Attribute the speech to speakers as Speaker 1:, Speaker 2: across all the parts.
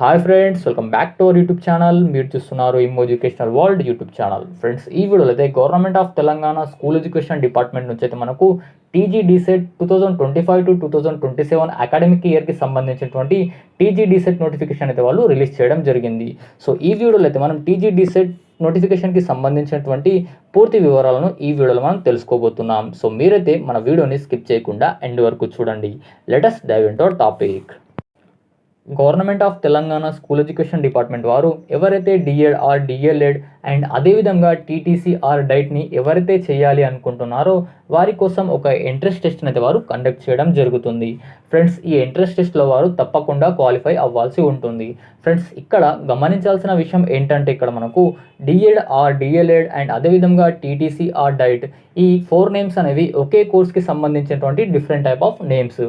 Speaker 1: Hi friends, welcome back to our YouTube channel. మీరు చూస్తున్నారు Immo educational world YouTube channel. Friends, ఈ వీడియోలో అయితే government of Telangana school education department నుంచి అయితే మనకు టీజీ డీసెట్ 2025 టు 2027 అకాడమిక్ ఇయర్కి సంబంధించినటువంటి టీజీ డీసెట్ నోటిఫికేషన్ అయితే వాళ్ళు రిలీజ్ చేయడం జరిగింది. సో ఈ వీడియోలో అయితే మనం టీజీ డీసెట్ నోటిఫికేషన్కి సంబంధించినటువంటి పూర్తి వివరాలను ఈ వీడియోలో మనం తెలుసుకోబోతున్నాం. సో మీరైతే మన వీడియోని స్కిప్ చేయకుండా ఎండ్ వరకు చూడండి. Let us dive into our topic. Government of Telangana school education department వారు ఎవరైతే డిఎడ్ ఆర్ డిఎల్ఎడ్ అండ్ అదేవిధంగా టీటీసీ ఆర్ డైట్ని ఎవరైతే చేయాలి అనుకుంటున్నారో వారి కోసం ఒక ఎంట్రన్స్ టెస్ట్ని అయితే వారు కండక్ట్ చేయడం జరుగుతుంది. ఫ్రెండ్స్, ఈ ఎంట్రన్స్ టెస్ట్లో వారు తప్పకుండా క్వాలిఫై అవ్వాల్సి ఉంటుంది. ఫ్రెండ్స్, ఇక్కడ గమనించాల్సిన విషయం ఏంటంటే ఇక్కడ మనకు డిఎడ్ ఆర్ డిఎల్ఎడ్ అండ్ అదేవిధంగా టీటీసీ ఆర్ డైట్ ఈ 4 నేమ్స్ అనేవి ఒకే కోర్స్కి సంబంధించినటువంటి different type of names.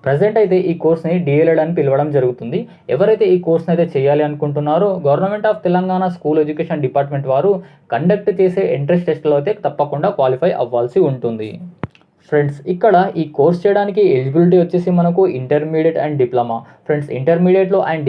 Speaker 1: Present అయితే ఈ కోర్స్ని డిఎల్ఎడ్ అని పిలవడం జరుగుతుంది. ఎవరైతే ఈ కోర్స్ని అయితే చేయాలి అనుకుంటున్నారో government of Telangana school education department వారు కండక్ట్ చేసే ఎంట్రన్స్ టెస్ట్లో అయితే తప్పకుండా క్వాలిఫై అవ్వాల్సి ఉంటుంది. ఫ్రెండ్స్, ఇక్కడ ఈ కోర్స్ చేయడానికి ఎలిజిబిలిటీ వచ్చేసి మనకు ఇంటర్మీడియట్ అండ్ డిప్లొమా. ఫ్రెండ్స్, ఇంటర్మీడియట్లో అండ్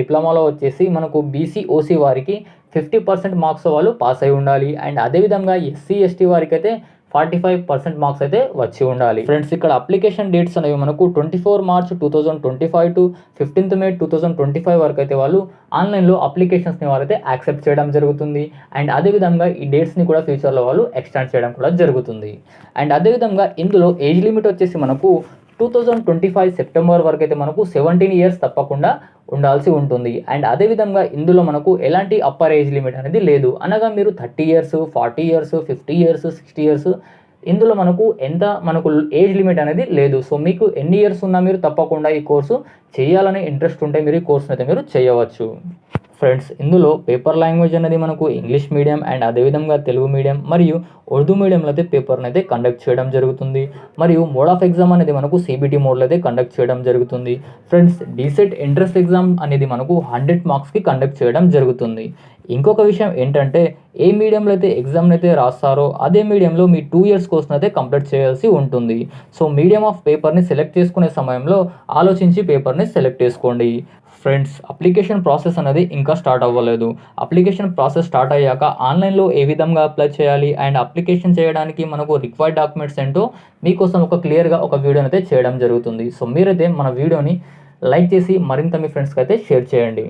Speaker 1: డిప్లొమాలో వచ్చేసి మనకు బీసీ ఓసీ వారికి 50% మార్క్స్ వాళ్ళు పాస్ అయి ఉండాలి. అండ్ అదేవిధంగా ఎస్సీ ఎస్టీ వారికి అయితే 45% మార్క్స్ అయితే వచ్చి ఉండాలి. ఫ్రెండ్స్, ఇక్కడ అప్లికేషన్ డేట్స్ అనేవి మనకు 24 మార్చ్ 2025 టు 15 మే 2025 వరకు అయితే వాళ్ళు ఆన్లైన్లో అప్లికేషన్స్ని వారైతే యాక్సెప్ట్ చేయడం జరుగుతుంది. అండ్ అదేవిధంగా ఈ డేట్స్ని కూడా ఫ్యూచర్లో వాళ్ళు ఎక్స్టెండ్ చేయడం కూడా జరుగుతుంది. అండ్ అదేవిధంగా ఇందులో ఏజ్ లిమిట్ వచ్చేసి మనకు 2025 సెప్టెంబర్ వరకు అయితే మనకు 17 ఇయర్స్ తప్పకుండా ఉండాల్సి ఉంటుంది. అండ్ అదేవిధంగా ఇందులో మనకు ఎలాంటి అప్పర్ ఏజ్ లిమిట్ అనేది లేదు. అనగా మీరు 30 ఇయర్స్, 40 ఇయర్స్, 50 ఇయర్స్, 60 ఇయర్స్ ఇందులో మనకు ఏజ్ లిమిట్ అనేది లేదు. సో మీకు ఎన్ని ఇయర్స్ ఉన్నా మీరు తప్పకుండా ఈ కోర్సు చేయాలనే ఇంట్రెస్ట్ ఉంటే మీరు ఈ కోర్సును అయితే మీరు చేయవచ్చు. ఫ్రెండ్స్, ఇందులో పేపర్ లాంగ్వేజ్ అనేది మనకు ఇంగ్లీష్ మీడియం అండ్ అదేవిధంగా తెలుగు మీడియం మరియు ఉర్దూ మీడియంలో అయితే పేపర్ని అయితే కండక్ట్ చేయడం జరుగుతుంది. మరియు మోడ్ ఆఫ్ ఎగ్జామ్ అనేది మనకు సిబిటి మోడ్లో అయితే కండక్ట్ చేయడం జరుగుతుంది. ఫ్రెండ్స్, డీసెట్ ఎంట్రన్స్ ఎగ్జామ్ అనేది మనకు 100 మార్క్స్కి కండక్ట్ చేయడం జరుగుతుంది. ఇంకొక విషయం ఏంటంటే ఏ మీడియంలో అయితే ఎగ్జామ్ని అయితే రాస్తారో అదే మీడియంలో మీ 2 ఇయర్స్ కోర్స్ని అయితే కంప్లీట్ చేయాల్సి ఉంటుంది. సో మీడియం ఆఫ్ పేపర్ని సెలెక్ట్ చేసుకునే సమయంలో ఆలోచించి పేపర్ని సెలెక్ట్ చేసుకోండి. ఫ్రెండ్స్, అప్లికేషన్ ప్రాసెస్ అనేది ఇంకా స్టార్ట్ అవ్వలేదు. అప్లికేషన్ ప్రాసెస్ స్టార్ట్ అయ్యాక ఆన్లైన్లో ఏ విధంగా అప్లై చేయాలి అండ్ అప్లికేషన్ చేయడానికి మనకు రిక్వైర్డ్ డాక్యుమెంట్స్ ఏంటో మీకోసం ఒక క్లియర్గా ఒక వీడియోని అయితే చేయడం జరుగుతుంది. సో మీరైతే మన వీడియోని లైక్ చేసి మరింత మీ ఫ్రెండ్స్కి అయితే షేర్ చేయండి.